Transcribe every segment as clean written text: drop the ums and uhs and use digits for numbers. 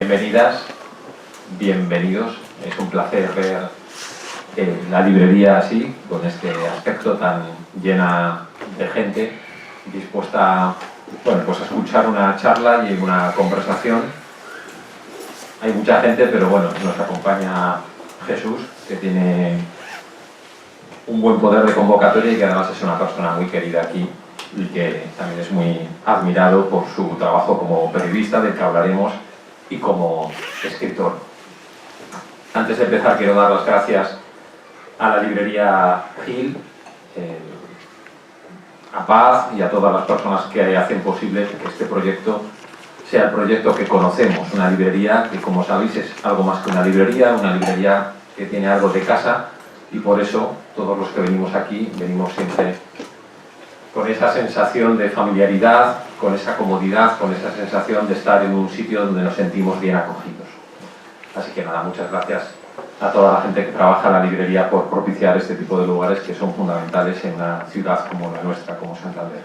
Bienvenidas, bienvenidos. Es un placer ver la librería así, con este aspecto tan llena de gente dispuesta bueno, pues a escuchar una charla y una conversación. Hay mucha gente, pero bueno, nos acompaña Jesús, que tiene un buen poder de convocatoria y que además es una persona muy querida aquí y que también es muy admirado por su trabajo como periodista, del que hablaremos, y como escritor. Antes de empezar quiero dar las gracias a la librería Gil, a Paz y a todas las personas que hacen posible que este proyecto sea el proyecto que conocemos, una librería que, como sabéis, es algo más que una librería que tiene algo de casa, y por eso todos los que venimos aquí venimos siempre con esa sensación de familiaridad, con esa comodidad, con esa sensación de estar en un sitio donde nos sentimos bien acogidos. Así que nada, muchas gracias a toda la gente que trabaja en la librería por propiciar este tipo de lugares que son fundamentales en una ciudad como la nuestra, como Santander.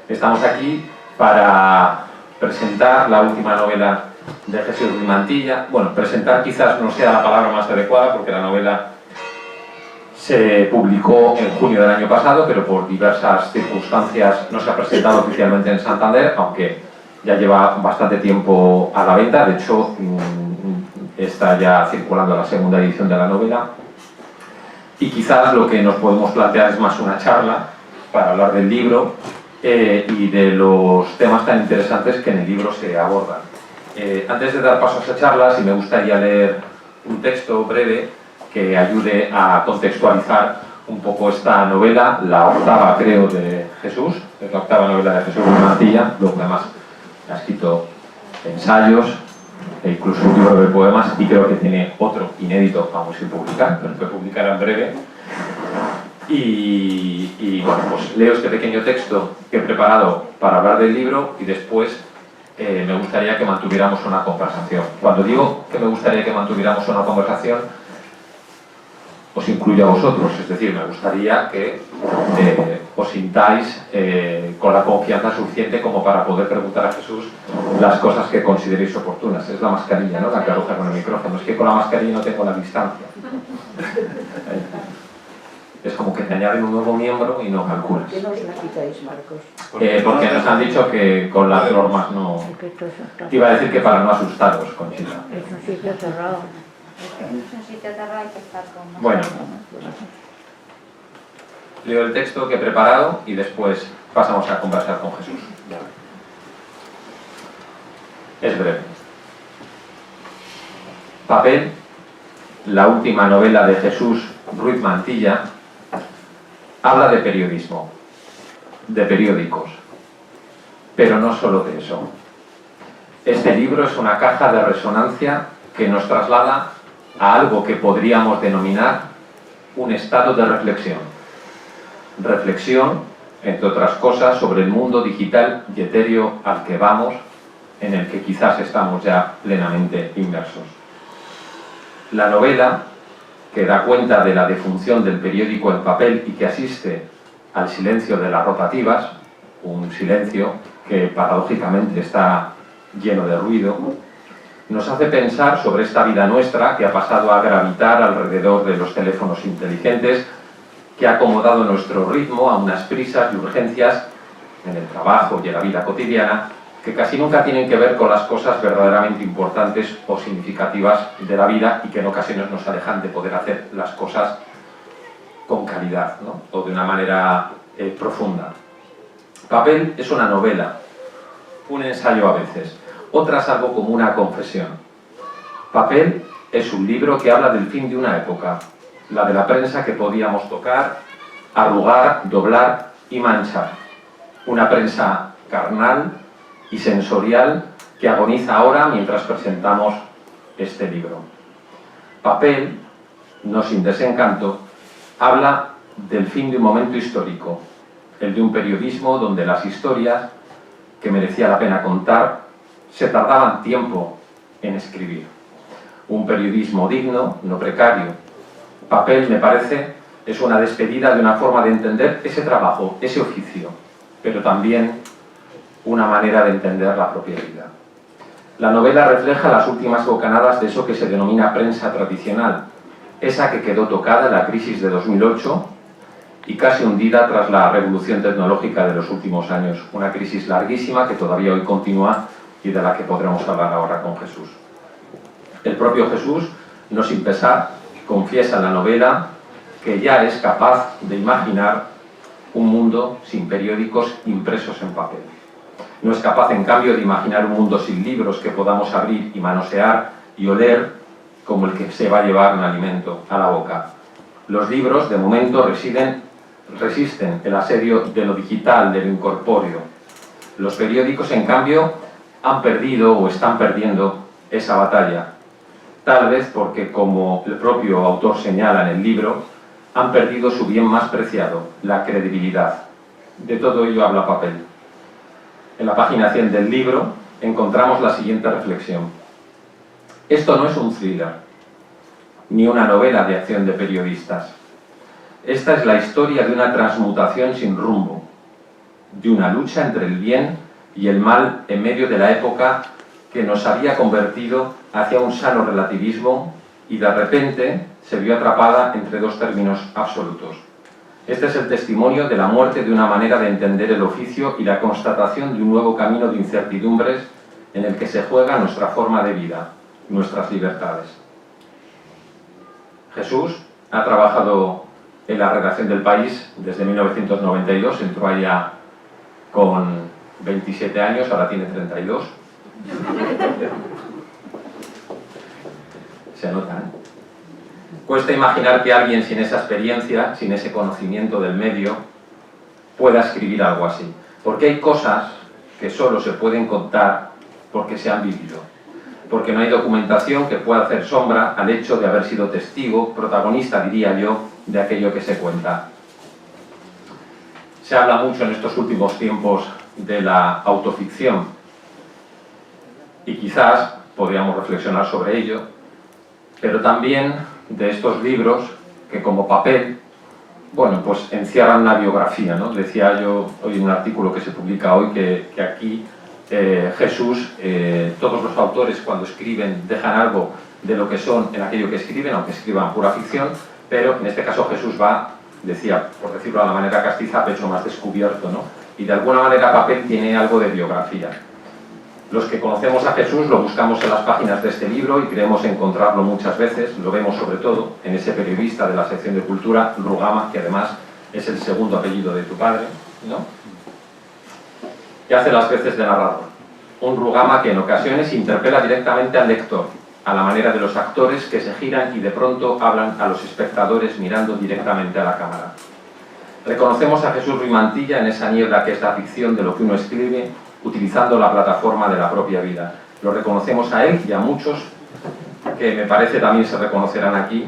Estamos aquí para presentar la última novela de Jesús Ruiz Mantilla. Bueno, presentar quizás no sea la palabra más adecuada, porque la novela se publicó en junio del año pasado, pero por diversas circunstancias no se ha presentado oficialmente en Santander, aunque ya lleva bastante tiempo a la venta. De hecho, está ya circulando la segunda edición de la novela. Y quizás lo que nos podemos plantear es más una charla para hablar del libro y de los temas tan interesantes que en el libro se abordan. Antes de dar paso a esa charla, sí me gustaría leer un texto breve que ayude a contextualizar un poco esta novela, la octava, creo, de Jesús. Es la octava novela de Jesús Ruiz Mantilla. Luego, además, ha escrito ensayos e incluso un libro de poemas, y creo que tiene otro inédito, aún sin publicar, pero que publicará en breve. Y bueno, pues leo este pequeño texto que he preparado para hablar del libro, y después me gustaría que mantuviéramos una conversación. Cuando digo que me gustaría que mantuviéramos una conversación, os incluyo a vosotros, es decir, me gustaría que os sintáis con la confianza suficiente como para poder preguntar a Jesús las cosas que consideréis oportunas. Es la mascarilla, ¿no?, la que arroja con el micrófono. Es que con la mascarilla no tengo la distancia. Es como que te añaden un nuevo miembro y no calculas. ¿Por qué no os la quitáis, Marcos? Porque nos han dicho que con las normas no... Iba a decir que para no asustaros, Conchita. Es un sitio cerrado. Es un sitio cerrado, hay que estar con más. Bueno, leo el texto que he preparado y después pasamos a conversar con Jesús. Es breve. Papel, la última novela de Jesús Ruiz Mantilla, habla de periodismo, de periódicos, pero no solo de eso. Este libro es una caja de resonancia que nos traslada a algo que podríamos denominar un estado de reflexión. Reflexión, entre otras cosas, sobre el mundo digital y etéreo al que vamos, en el que quizás estamos ya plenamente inmersos. La novela, que da cuenta de la defunción del periódico en papel y que asiste al silencio de las rotativas, un silencio que paradójicamente está lleno de ruido, nos hace pensar sobre esta vida nuestra que ha pasado a gravitar alrededor de los teléfonos inteligentes, que ha acomodado nuestro ritmo a unas prisas y urgencias en el trabajo y en la vida cotidiana, que casi nunca tienen que ver con las cosas verdaderamente importantes o significativas de la vida, y que en ocasiones nos alejan de poder hacer las cosas con calidad, ¿no?, o de una manera profunda. Papel es una novela, un ensayo a veces, otras algo como una confesión. Papel es un libro que habla del fin de una época, la de la prensa que podíamos tocar, arrugar, doblar y manchar. Una prensa carnal y sensorial que agoniza ahora mientras presentamos este libro. Papel, no sin desencanto, habla del fin de un momento histórico, el de un periodismo donde las historias que merecía la pena contar se tardaban tiempo en escribir. Un periodismo digno, no precario. Papel, me parece, es una despedida de una forma de entender ese trabajo, ese oficio, pero también una manera de entender la propia vida. La novela refleja las últimas bocanadas de eso que se denomina prensa tradicional, esa que quedó tocada en la crisis de 2008 y casi hundida tras la revolución tecnológica de los últimos años, una crisis larguísima que todavía hoy continúa y de la que podremos hablar ahora con Jesús. El propio Jesús, no sin pesar, confiesa en la novela que ya es capaz de imaginar un mundo sin periódicos impresos en papel. No es capaz, en cambio, de imaginar un mundo sin libros que podamos abrir y manosear y oler como el que se va a llevar un alimento a la boca. Los libros, de momento, resisten el asedio de lo digital, de lo incorpóreo. Los periódicos, en cambio, han perdido o están perdiendo esa batalla. Tal vez porque, como el propio autor señala en el libro, han perdido su bien más preciado, la credibilidad. De todo ello habla Papel. En la página 100 del libro encontramos la siguiente reflexión. Esto no es un thriller, ni una novela de acción de periodistas. Esta es la historia de una transmutación sin rumbo, de una lucha entre el bien y el mal en medio de la época que nos había convertido hacia un sano relativismo y de repente se vio atrapada entre dos términos absolutos. Este es el testimonio de la muerte de una manera de entender el oficio y la constatación de un nuevo camino de incertidumbres en el que se juega nuestra forma de vida, nuestras libertades. Jesús ha trabajado en la redacción del País desde 1992, entró allá con 27 años, ahora tiene 32. Se nota, ¿eh? Cuesta imaginar que alguien sin esa experiencia, sin ese conocimiento del medio, pueda escribir algo así. Porque hay cosas que solo se pueden contar porque se han vivido. Porque no hay documentación que pueda hacer sombra al hecho de haber sido testigo, protagonista, diría yo, de aquello que se cuenta. Se habla mucho en estos últimos tiempos de la autoficción y quizás podríamos reflexionar sobre ello, pero también de estos libros que como papel, bueno, pues encierran una biografía, ¿no? Decía yo hoy en un artículo que se publica hoy que aquí Jesús, todos los autores cuando escriben dejan algo de lo que son en aquello que escriben, aunque escriban pura ficción, pero en este caso Jesús va, decía, por decirlo de la manera castiza, a pecho más descubierto, ¿no? Y de alguna manera Papel tiene algo de biografía. Los que conocemos a Jesús lo buscamos en las páginas de este libro y creemos encontrarlo muchas veces, lo vemos sobre todo en ese periodista de la sección de cultura, Rugama, que además es el segundo apellido de tu padre, ¿no? Que hace las veces de narrador. Un Rugama que en ocasiones interpela directamente al lector, a la manera de los actores que se giran y de pronto hablan a los espectadores mirando directamente a la cámara. Reconocemos a Jesús Ruiz Mantilla en esa niebla que es la ficción de lo que uno escribe, utilizando la plataforma de la propia vida. Lo reconocemos a él y a muchos que me parece también se reconocerán aquí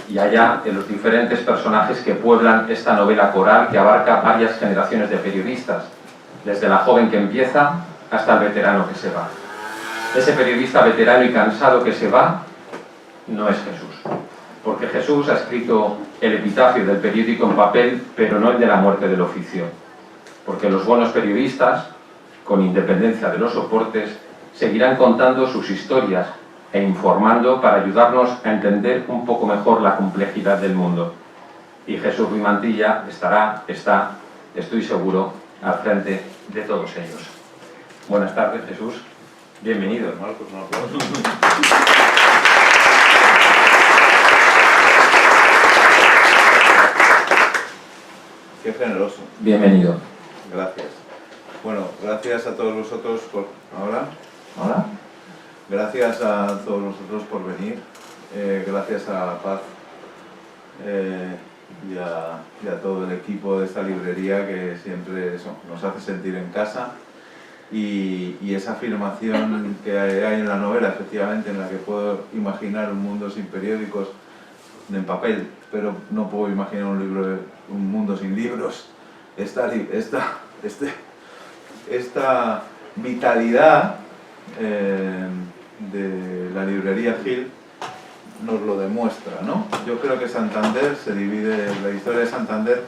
y allá en los diferentes personajes que pueblan esta novela coral que abarca varias generaciones de periodistas, desde la joven que empieza hasta el veterano que se va. Ese periodista veterano y cansado que se va no es Jesús, porque Jesús ha escrito el epitafio del periódico en papel, pero no el de la muerte del oficio, porque los buenos periodistas, con independencia de los soportes, seguirán contando sus historias e informando para ayudarnos a entender un poco mejor la complejidad del mundo. Y Jesús Ruiz Mantilla está, estoy seguro, al frente de todos ellos. Buenas tardes, Jesús. Bienvenido. Marcos, un aplauso. Qué generoso. Bienvenido. Gracias. Bueno, gracias a todos vosotros por... ¿Ahora? ¿Hola? Gracias a todos vosotros por venir. Gracias a Paz y a todo el equipo de esta librería que siempre nos hace sentir en casa. Y esa afirmación que hay en la novela, efectivamente, en la que puedo imaginar un mundo sin periódicos en papel, pero no puedo imaginar un mundo sin libros. Esta vitalidad de la librería Gil nos lo demuestra, ¿no? Yo creo que Santander se divide, la historia de Santander,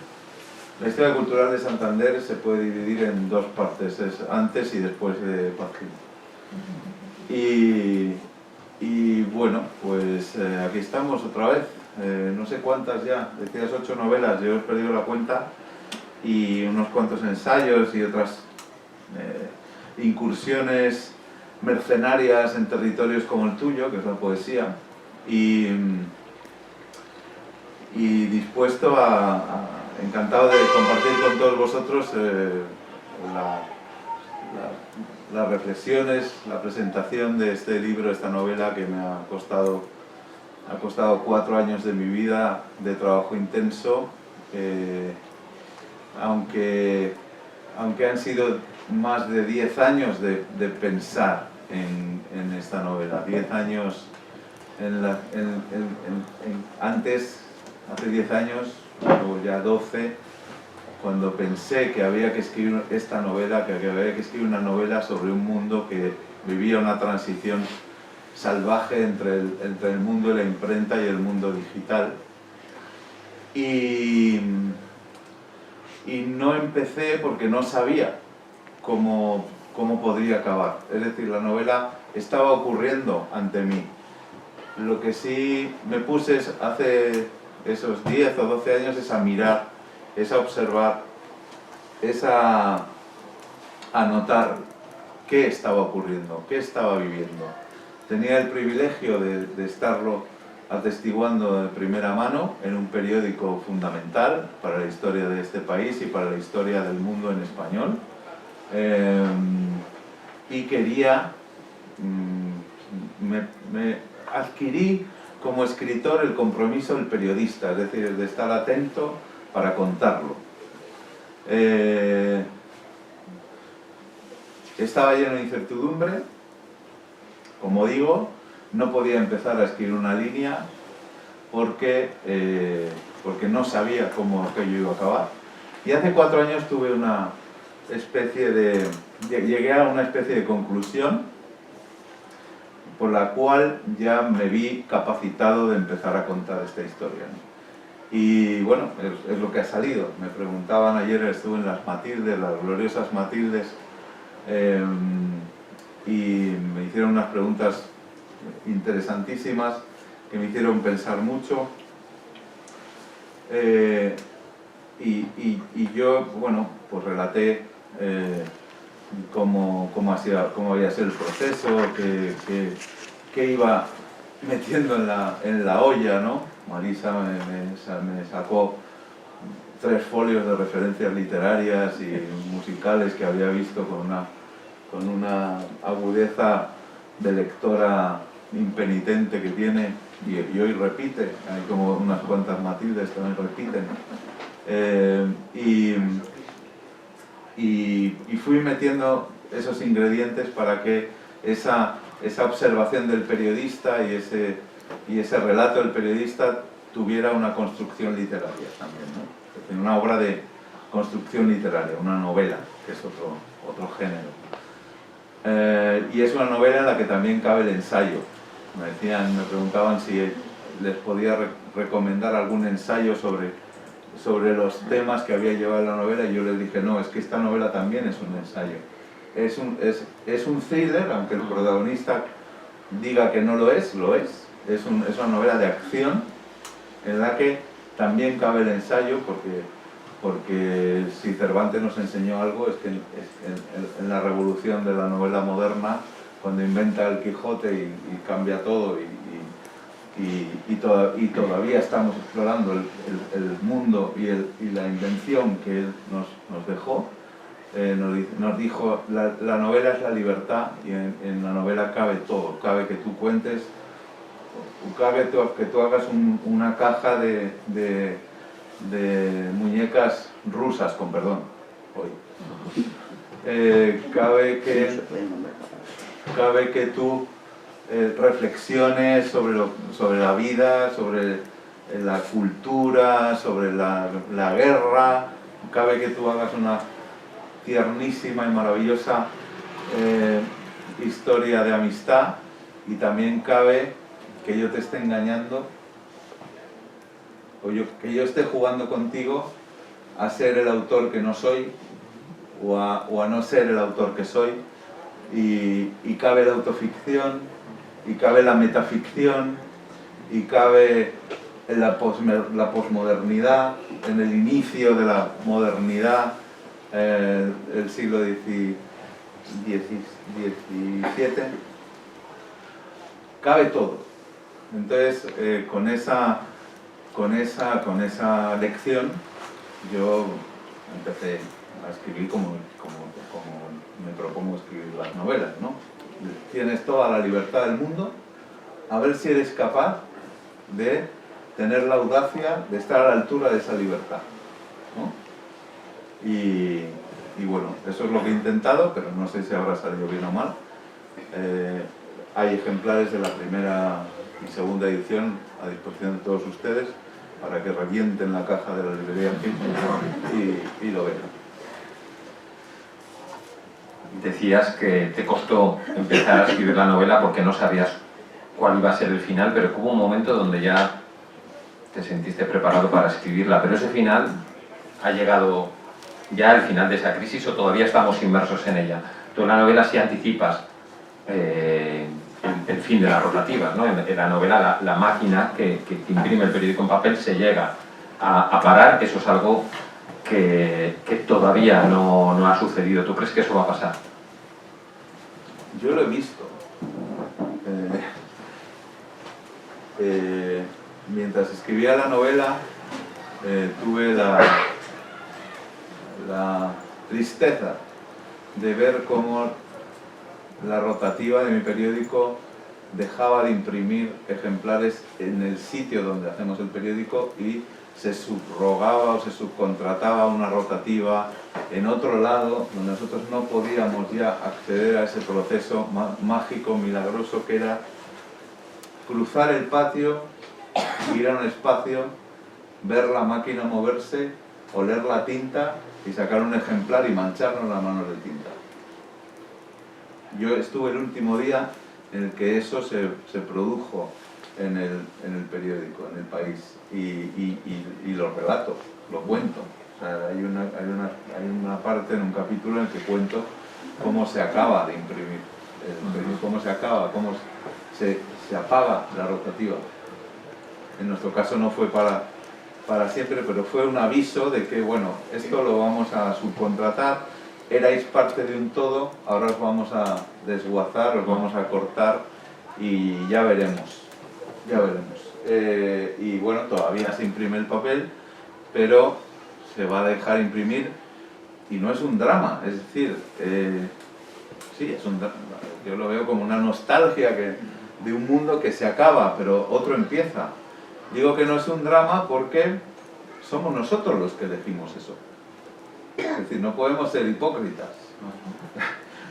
la historia cultural de Santander se puede dividir en dos partes, es antes y después de Paz Gil. Y bueno, pues aquí estamos otra vez. No sé cuántas ya, decías 8 novelas, yo he perdido la cuenta, y unos cuantos ensayos y otras incursiones mercenarias en territorios como el tuyo, que es la poesía, y dispuesto encantado de compartir con todos vosotros las reflexiones, la presentación de este libro, esta novela que me ha costado 4 años de mi vida de trabajo intenso, aunque han sido más de 10 años de pensar en esta novela, 10 años antes, hace 10 años, o ya 12, cuando pensé que había que escribir esta novela, que había que escribir una novela sobre un mundo que vivía una transición salvaje entre el mundo de la imprenta y el mundo digital. Y no empecé porque no sabía cómo podría acabar. Es decir, la novela estaba ocurriendo ante mí. Lo que sí me puse hace esos 10 o 12 años es a mirar, es a observar, es a notar qué estaba ocurriendo, qué estaba viviendo. Tenía el privilegio de estarlo atestiguando de primera mano en un periódico fundamental para la historia de este país y para la historia del mundo en español. Y quería, me adquirí como escritor el compromiso del periodista, es decir, de estar atento para contarlo. Estaba lleno de incertidumbre, como digo, no podía empezar a escribir una línea porque no sabía cómo aquello iba a acabar. Y hace 4 años tuve llegué a una especie de conclusión por la cual ya me vi capacitado de empezar a contar esta historia, ¿no? Y bueno, es lo que ha salido. Me preguntaban ayer, estuve en las Matildes, las gloriosas Matildes, y me hicieron unas preguntas interesantísimas que me hicieron pensar mucho. Y yo, bueno, pues relaté cómo había sido el proceso, que iba metiendo en la olla, ¿no? Marisa me sacó 3 folios de referencias literarias y musicales que había visto con una agudeza de lectora impenitente que tiene, y hoy repite, hay como unas cuantas Matildes que también repiten. Y fui metiendo esos ingredientes para que esa observación del periodista y ese relato del periodista tuviera una construcción literaria también, ¿no? Es decir, una obra de construcción literaria, una novela, que es otro género. Y es una novela en la que también cabe el ensayo. Me preguntaban si les podía recomendar algún ensayo sobre los temas que había llevado la novela, y yo les dije, no, es que esta novela también es un ensayo. Es un thriller, aunque el protagonista diga que no lo es, lo es. Es una novela de acción en la que también cabe el ensayo, porque si Cervantes nos enseñó algo es que en la revolución de la novela moderna, cuando inventa el Quijote y cambia todo y todavía estamos explorando el mundo y la invención que él nos dejó, nos dijo, la novela es la libertad, y en la novela cabe todo, cabe que tú cuentes, cabe que tú hagas una caja de muñecas rusas, con perdón, hoy. Cabe que tú reflexiones sobre la vida, sobre la cultura, sobre la guerra. Cabe que tú hagas una tiernísima y maravillosa historia de amistad, y también cabe que yo te esté engañando, o que yo esté jugando contigo a ser el autor que no soy, o a no ser el autor que soy, y cabe la autoficción, y cabe la metaficción, y cabe la posmodernidad, en el inicio de la modernidad, el siglo XVII, cabe todo. Entonces, con esa lección, yo empecé a escribir como me propongo escribir las novelas, ¿no? Tienes toda la libertad del mundo, a ver si eres capaz de tener la audacia de estar a la altura de esa libertad, ¿no? Y bueno, eso es lo que he intentado, pero no sé si habrá salido bien o mal. Hay ejemplares de la primera y segunda edición a disposición de todos ustedes para que revienten la caja de la librería y lo vean. Decías que te costó empezar a escribir la novela porque no sabías cuál iba a ser el final, pero hubo un momento donde ya te sentiste preparado para escribirla, pero ese final ha llegado ya el final de esa crisis o todavía estamos inmersos en ella. Tú en la novela sí anticipas el fin de las rotativas, ¿no? En la novela la máquina que imprime el periódico en papel se llega a parar. Eso es algo que todavía no ha sucedido. ¿Tú crees que eso va a pasar? Yo lo he visto. Mientras escribía la novela, tuve la tristeza de ver cómo la rotativa de mi periódico dejaba de imprimir ejemplares en el sitio donde hacemos el periódico y se subrogaba o se subcontrataba una rotativa en otro lado donde nosotros no podíamos ya acceder a ese proceso mágico, milagroso que era cruzar el patio, ir a un espacio, ver la máquina moverse, oler la tinta y sacar un ejemplar y mancharnos las manos de tinta. Yo estuve el último día en el que eso se produjo en el periódico, en El País, y lo relato, lo cuento. O sea, hay una parte en un capítulo en el que cuento cómo se acaba de imprimir el periódico, cómo se acaba, cómo se apaga la rotativa. En nuestro caso no fue para siempre, pero fue un aviso de que, bueno, esto lo vamos a subcontratar, erais parte de un todo, ahora os vamos a desguazar, os vamos a cortar y ya veremos, ya veremos. Y bueno, todavía se imprime el papel, pero se va a dejar imprimir y no es un drama, es decir, sí, es un drama. Yo lo veo como una nostalgia de un mundo que se acaba, pero otro empieza. Digo que no es un drama porque somos nosotros los que elegimos eso. Es decir, no podemos ser hipócritas.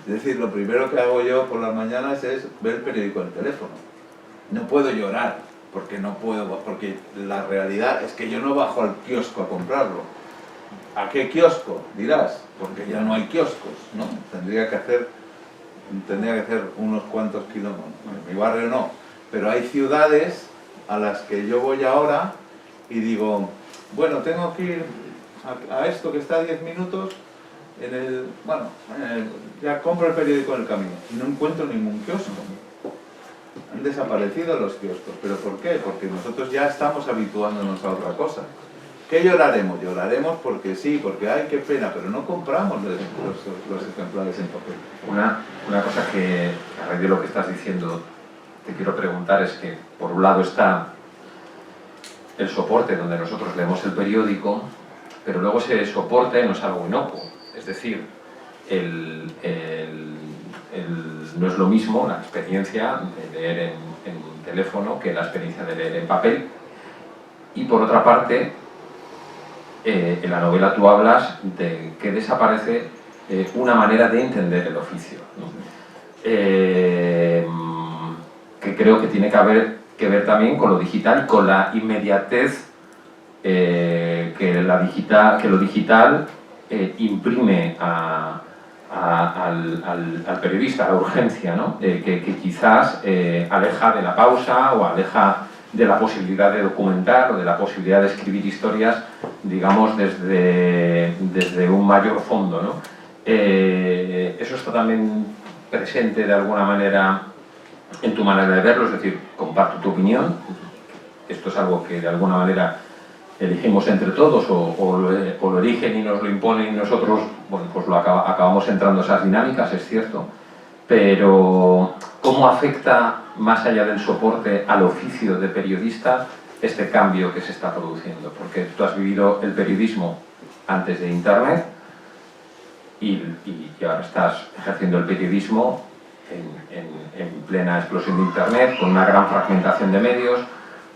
Es decir, lo primero que hago yo por las mañanas es ver el periódico en el teléfono. No puedo llorar, porque la realidad es que yo no bajo al kiosco a comprarlo. ¿A qué kiosco? Dirás, porque ya no hay kioscos, ¿no? Tendría que hacer unos cuantos kilómetros. En mi barrio no, pero hay ciudades a las que yo voy ahora y digo, bueno, tengo que ir a esto que está a 10 minutos, ya compro el periódico en el camino y no encuentro ningún kiosco. Han desaparecido los kioscos. ¿Pero por qué? Porque nosotros ya estamos habituándonos a otra cosa. ¿Qué lloraremos? Lloraremos porque sí, porque ay, qué pena, pero no compramos los ejemplares en papel. Una cosa que, a raíz de lo que estás diciendo, te quiero preguntar es que, por un lado está el soporte donde nosotros leemos el periódico, pero luego ese soporte no es algo inocuo. Es decir, no es lo mismo la experiencia de leer en teléfono que la experiencia de leer en papel. Y por otra parte, en la novela tú hablas de que desaparece una manera de entender el oficio, ¿no? Que creo que tiene que ver también con lo digital, con la inmediatez que lo digital imprime al periodista, a la urgencia, ¿no? Que quizás aleja de la pausa o aleja de la posibilidad de documentar o de la posibilidad de escribir historias, digamos, desde un mayor fondo, ¿no? Eso está también presente de alguna manera en tu manera de verlo, es decir, comparto tu opinión, esto es algo que de alguna manera elegimos entre todos o lo eligen y nos lo imponen y nosotros, bueno, pues acabamos entrando en esas dinámicas, es cierto, pero ¿cómo afecta, más allá del soporte, al oficio de periodista este cambio que se está produciendo? Porque tú has vivido el periodismo antes de Internet y ahora estás ejerciendo el periodismo en plena explosión de Internet, con una gran fragmentación de medios,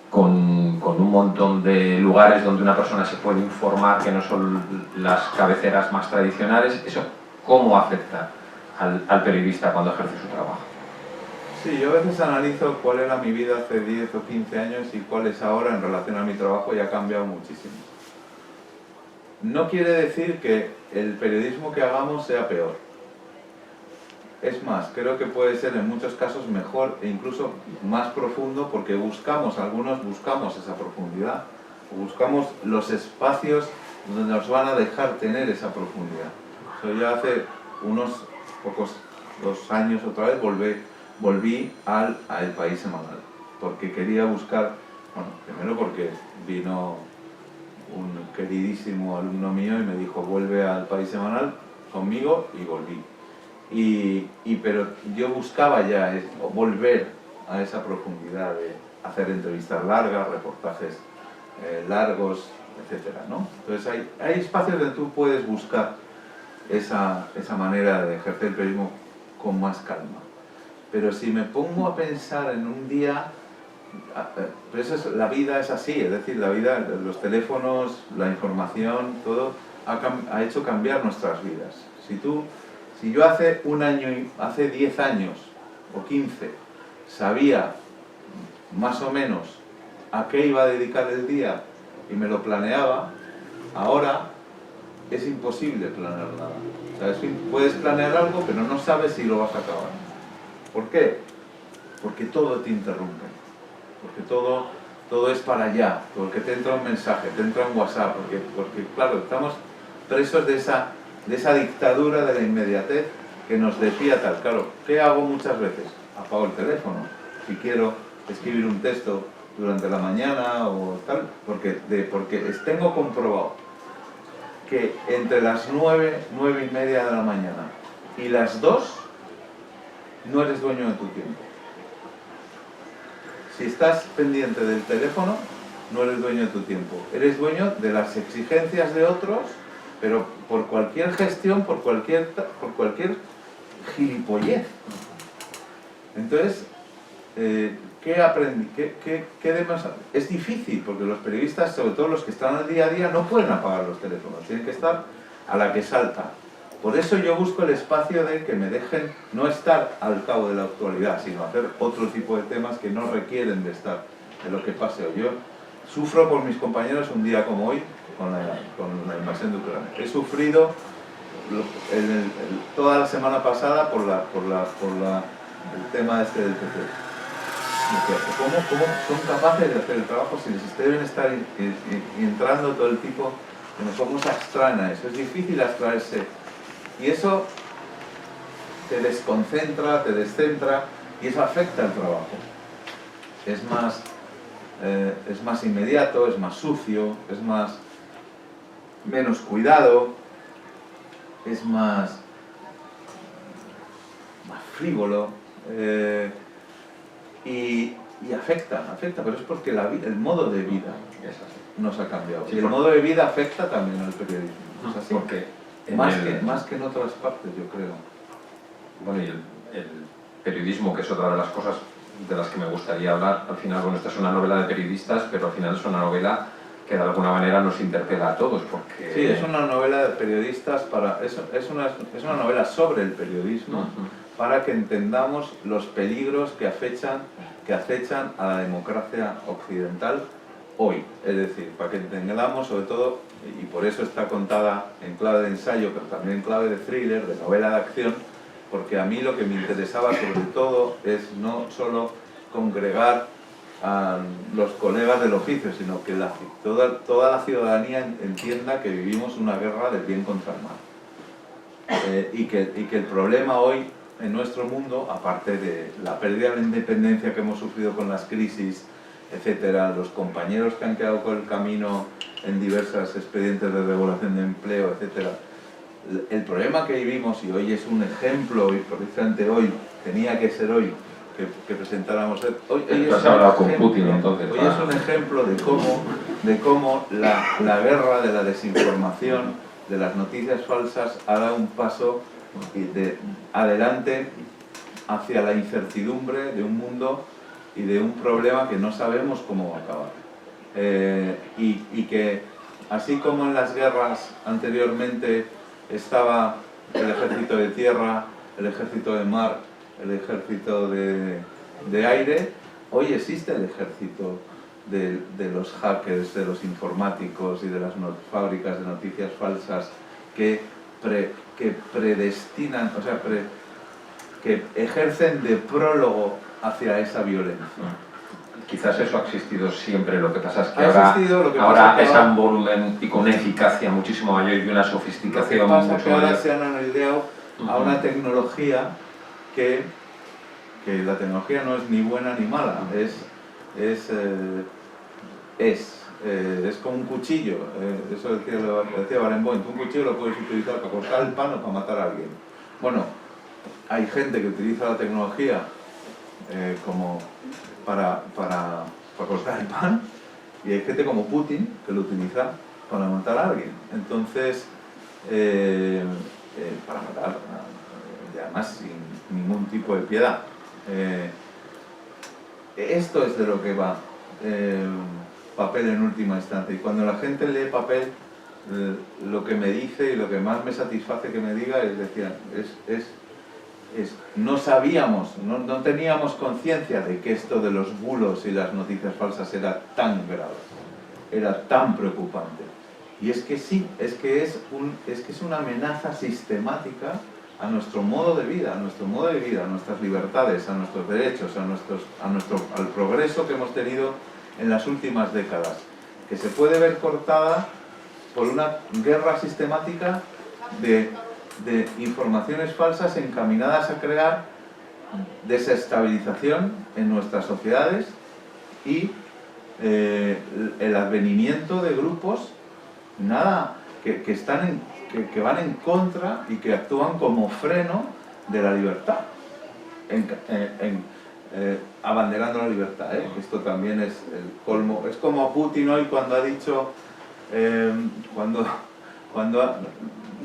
con un montón de lugares donde una persona se puede informar que no son las cabeceras más tradicionales. ¿Eso cómo afecta al periodista cuando ejerce su trabajo? Sí, yo a veces analizo cuál era mi vida hace 10 o 15 años y cuál es ahora en relación a mi trabajo, y ha cambiado muchísimo. No quiere decir que el periodismo que hagamos sea peor. Es más, creo que puede ser en muchos casos mejor e incluso más profundo, porque algunos buscamos esa profundidad, buscamos los espacios donde nos van a dejar tener esa profundidad. Yo hace unos pocos 2 años otra vez volví al El País semanal, porque quería buscar, bueno, primero porque vino un queridísimo alumno mío y me dijo vuelve al País semanal conmigo, y volví. Pero yo buscaba ya volver a esa profundidad de hacer entrevistas largas, reportajes largos, etcétera, ¿no? Entonces hay espacios donde tú puedes buscar esa manera de ejercer el periodismo con más calma. Pero si me pongo a pensar en un día, pues la vida es así, es decir, la vida, los teléfonos, la información, todo ha hecho cambiar nuestras vidas. Si yo hace 10 años o 15 sabía más o menos a qué iba a dedicar el día y me lo planeaba, ahora es imposible planear nada. O sea, puedes planear algo, pero no sabes si lo vas a acabar. ¿Por qué? Porque todo te interrumpe, porque todo es para allá, porque te entra un mensaje, te entra un WhatsApp, porque claro, estamos presos de esa dictadura de la inmediatez que nos decía tal. Claro, ¿qué hago muchas veces? Apago el teléfono. Si quiero escribir un texto durante la mañana o tal, porque tengo comprobado que entre las 9, 9 y media de la mañana y las 2 no eres dueño de tu tiempo. Si estás pendiente del teléfono, no eres dueño de tu tiempo. Eres dueño de las exigencias de otros, pero por cualquier gestión, por cualquier gilipollez. Entonces, ¿qué aprendí? ¿Qué demás? Es difícil, porque los periodistas, sobre todo los que están al día a día, no pueden apagar los teléfonos, tienen que estar a la que salta. Por eso yo busco el espacio de que me dejen no estar al cabo de la actualidad, sino hacer otro tipo de temas que no requieren de estar en lo que pase hoy. Yo sufro por mis compañeros un día como hoy, con la invasión de Ucrania. He sufrido toda la semana pasada por el tema este del PP. ¿Cómo son capaces de hacer el trabajo si deben estar entrando todo el tipo? ¿Cómo se abstraen a eso? Es difícil abstraerse. Y eso te desconcentra, te descentra, y eso afecta al trabajo. Es más inmediato, es más sucio, es menos cuidado, es más frívolo, y afecta, pero es porque el modo de vida nos ha cambiado. Y el modo de vida afecta también al periodismo. ¿Es así? Porque más que en otras partes, yo creo. Bueno, y el periodismo, que es otra de las cosas de las que me gustaría hablar, al final, bueno, esta es una novela de periodistas, pero al final es una novela que de alguna manera nos interpela a todos, porque... Sí, es una novela de periodistas, es una novela sobre el periodismo, para que entendamos los peligros que acechan a la democracia occidental hoy. Es decir, para que entendamos sobre todo, y por eso está contada en clave de ensayo, pero también en clave de thriller, de novela de acción, porque a mí lo que me interesaba sobre todo es no solo congregar a los colegas del oficio, sino que toda la ciudadanía entienda que vivimos una guerra del bien contra el mal. Y que el problema hoy en nuestro mundo, aparte de la pérdida de la independencia que hemos sufrido con las crisis, etcétera, los compañeros que han quedado por el camino en diversos expedientes de regulación de empleo, etcétera. El problema que vivimos, y hoy es un ejemplo, y precisamente hoy, tenía que ser hoy, que presentáramos... Hoy has hablado con Putin, entonces. Hoy es un ejemplo de cómo la guerra de la desinformación, de las noticias falsas, ha dado un paso adelante hacia la incertidumbre de un mundo y de un problema que no sabemos cómo va a acabar. Y que, así como en las guerras anteriormente estaba el ejército de tierra, el ejército de mar, el ejército de aire, hoy existe el ejército de los hackers, de los informáticos y de las fábricas de noticias falsas que predestinan, o sea, que ejercen de prólogo hacia esa violencia. Quizás eso ha existido siempre, lo que pasa es que ahora es a un volumen y con una eficacia muchísimo mayor y una sofisticación mucho mayor. mucho Ahora mayor. se han analizado a una tecnología que la tecnología no es ni buena ni mala, es como un cuchillo, eso decía Barenboim, un cuchillo lo puedes utilizar para cortar el pan o para matar a alguien. Bueno, hay gente que utiliza la tecnología como para cortar el pan, y hay gente como Putin que lo utiliza para matar a alguien. Entonces, para matar, y además sin ningún tipo de piedad. Esto es de lo que va Papel en última instancia, y cuando la gente lee Papel, lo que me dice y lo que más me satisface que me diga es, no sabíamos, no teníamos conciencia de que esto de los bulos y las noticias falsas era tan grave, era tan preocupante. Y es que sí, es que es una amenaza sistemática a nuestro modo de vida, a nuestras libertades, a nuestros derechos, al progreso que hemos tenido en las últimas décadas, que se puede ver cortada por una guerra sistemática de informaciones falsas encaminadas a crear desestabilización en nuestras sociedades y el advenimiento de grupos que van en contra y que actúan como freno de la libertad, abanderando la libertad, Esto también es el colmo. Es como Putin hoy cuando ha dicho, cuando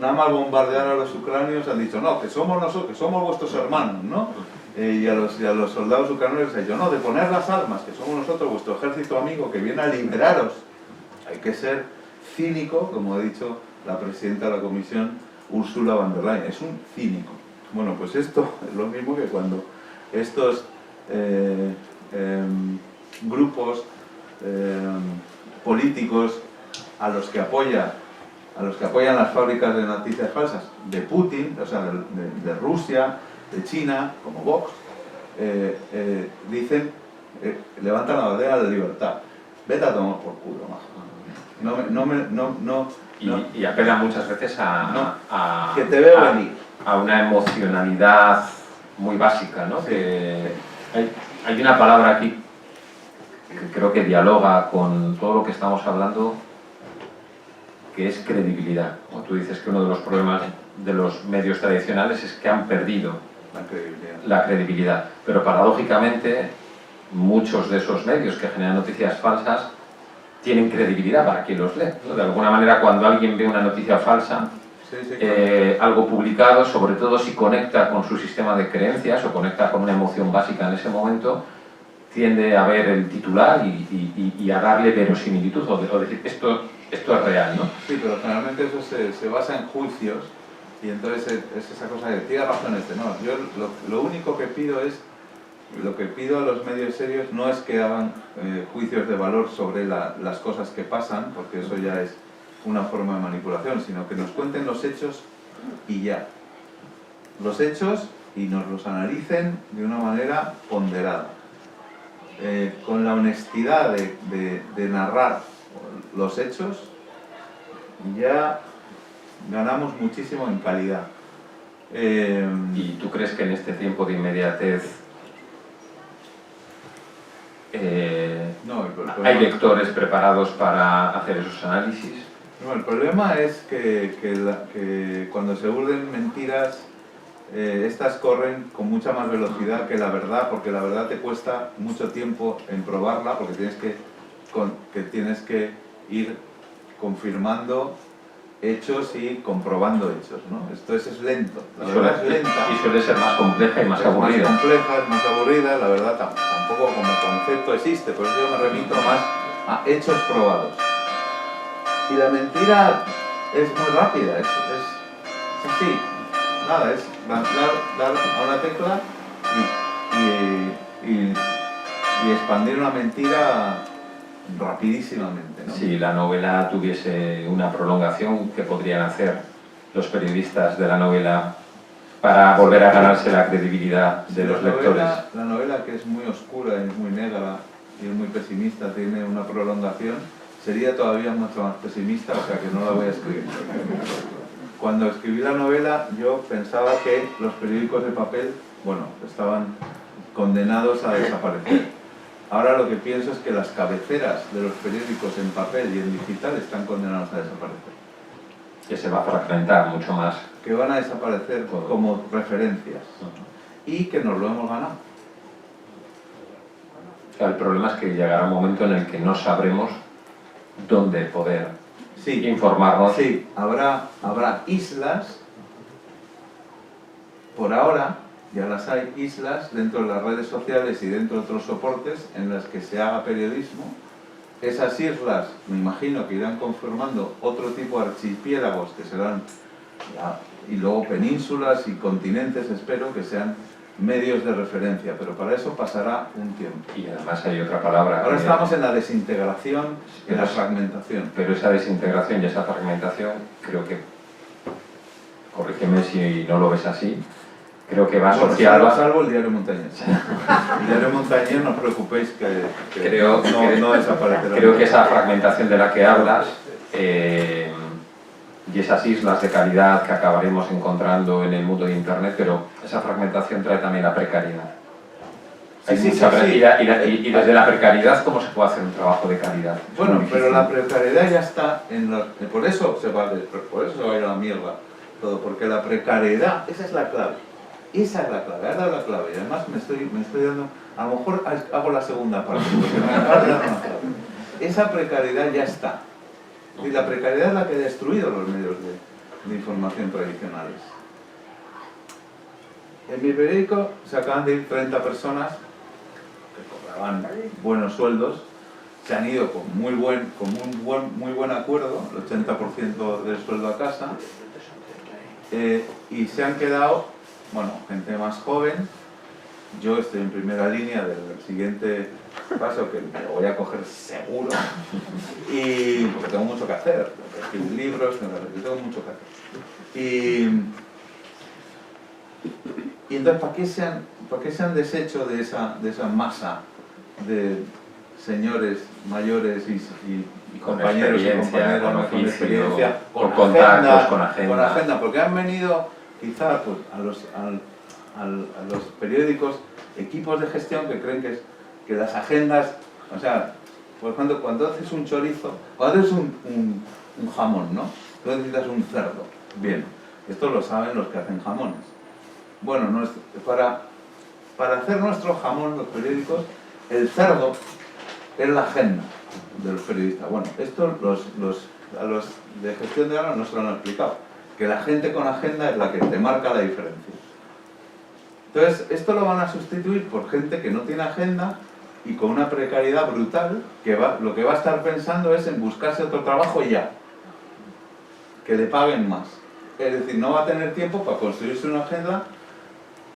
nada más bombardear a los ucranios, han dicho, no, que somos nosotros, que somos vuestros hermanos, ¿no? Y a los soldados ucranianos les ha dicho, no, de poner las armas, que somos nosotros vuestro ejército amigo que viene a liberaros. Hay que ser cínico, como ha dicho la presidenta de la Comisión, Ursula von der Leyen, es un cínico. Bueno, pues esto es lo mismo que cuando estos grupos políticos a los que apoyan las fábricas de noticias falsas de Putin, o sea, de Rusia, de China, como Vox, dicen, levantan la bandera de la libertad. Vete a tomar por culo, majo. Y apela muchas veces que te veo venir. A una emocionalidad muy básica, ¿no? Sí. Que hay una palabra aquí que creo que dialoga con todo lo que estamos hablando, que es credibilidad. Como tú dices que uno de los problemas de los medios tradicionales es que han perdido la credibilidad. Pero paradójicamente, muchos de esos medios que generan noticias falsas tienen credibilidad para quien los lee, ¿no? De alguna manera, cuando alguien ve una noticia falsa, algo publicado, sobre todo si conecta con su sistema de creencias o conecta con una emoción básica en ese momento, tiende a ver el titular y a darle verosimilitud o decir esto es real, ¿no? Sí, pero generalmente eso se basa en juicios, y entonces es esa cosa de tiene razón no. Yo lo único que pido es, lo que pido a los medios serios no es que hagan juicios de valor sobre las cosas que pasan, porque eso ya es una forma de manipulación, sino que nos cuenten los hechos y ya. Los hechos, y nos los analicen de una manera ponderada. Con la honestidad de narrar los hechos, ya ganamos muchísimo en calidad. ¿Y tú crees que en este tiempo de inmediatez No, el problema, hay lectores preparados para hacer esos análisis? no, el problema es que cuando se urden mentiras, estas corren con mucha más velocidad que la verdad, porque la verdad te cuesta mucho tiempo en probarla, porque tienes que ir confirmando hechos y comprobando hechos, ¿no? Esto es lento, la verdad es lenta. Y suele ser más compleja y más aburrida. Es más compleja, es más aburrida, la verdad tampoco como concepto existe, por eso yo me remito más a hechos probados. Y la mentira es muy rápida, es así, nada, es dar a una tecla y expandir una mentira rapidísimamente, ¿no? Si la novela tuviese una prolongación, ¿qué podrían hacer los periodistas de la novela para volver a ganarse la credibilidad de los lectores? La novela, que es muy oscura y muy negra y muy pesimista, tiene una prolongación, sería todavía mucho más pesimista, o sea que no la voy a escribir. Cuando escribí la novela yo pensaba que los periódicos de papel, bueno, estaban condenados a desaparecer. Ahora lo que pienso es que las cabeceras de los periódicos en papel y en digital están condenados a desaparecer. Que se va a fragmentar mucho más. Que van a desaparecer como referencias. Y que nos lo hemos ganado. El problema es que llegará un momento en el que no sabremos dónde poder informarnos. Sí, habrá islas, por ahora ya las hay, islas dentro de las redes sociales y dentro de otros soportes en las que se haga periodismo. Esas islas, me imagino que irán conformando otro tipo de archipiélagos que serán, y luego penínsulas y continentes, espero, que sean medios de referencia, pero para eso pasará un tiempo. Y además hay otra palabra. Ahora estamos en la desintegración, en la fragmentación. Pero esa desintegración y esa fragmentación, creo que, corrígeme si no lo ves así, creo que va asociada... Salvo el diario Montañés. El diario Montañés, no os preocupéis que no desaparecerá. Creo que esa fragmentación de la que hablas y esas islas de calidad que acabaremos encontrando en el mundo de Internet, pero esa fragmentación trae también la precariedad. Sí. Y desde la precariedad, ¿cómo se puede hacer un trabajo de calidad? Bueno, pero la precariedad ya está por eso se va a ir a la mierda todo, porque la precariedad, esa es la clave. Esa es la clave, has dado la clave. Y además me estoy dando, a lo mejor hago la segunda parte, porque me acabas de dar una clave. Esa precariedad ya está. Y la precariedad es la que ha destruido los medios de información tradicionales. En mi periódico se acaban de ir 30 personas que cobraban buenos sueldos, se han ido con muy buen acuerdo, el 80% del sueldo a casa, y se han quedado, bueno, gente más joven. Yo estoy en primera línea del siguiente paso, que me lo voy a coger seguro, y porque tengo mucho que hacer, tengo que escribir libros, tengo mucho que hacer. Y entonces, ¿para qué se han deshecho de esa masa de señores mayores y compañeros y compañeras con experiencia, con contactos, con agenda? Porque han venido quizá pues, a los periódicos equipos de gestión que creen que las agendas, o sea, por ejemplo, cuando haces un chorizo, cuando haces un jamón, ¿no? Tú necesitas un cerdo. Bien, esto lo saben los que hacen jamones. Bueno, para hacer nuestro jamón, los periódicos, el cerdo es la agenda de los periodistas. Bueno, esto a los de gestión de ahora no se lo han explicado, que la gente con agenda es la que te marca la diferencia. Entonces, esto lo van a sustituir por gente que no tiene agenda y con una precariedad brutal, que lo que va a estar pensando es en buscarse otro trabajo ya, que le paguen más. Es decir, no va a tener tiempo para construirse una agenda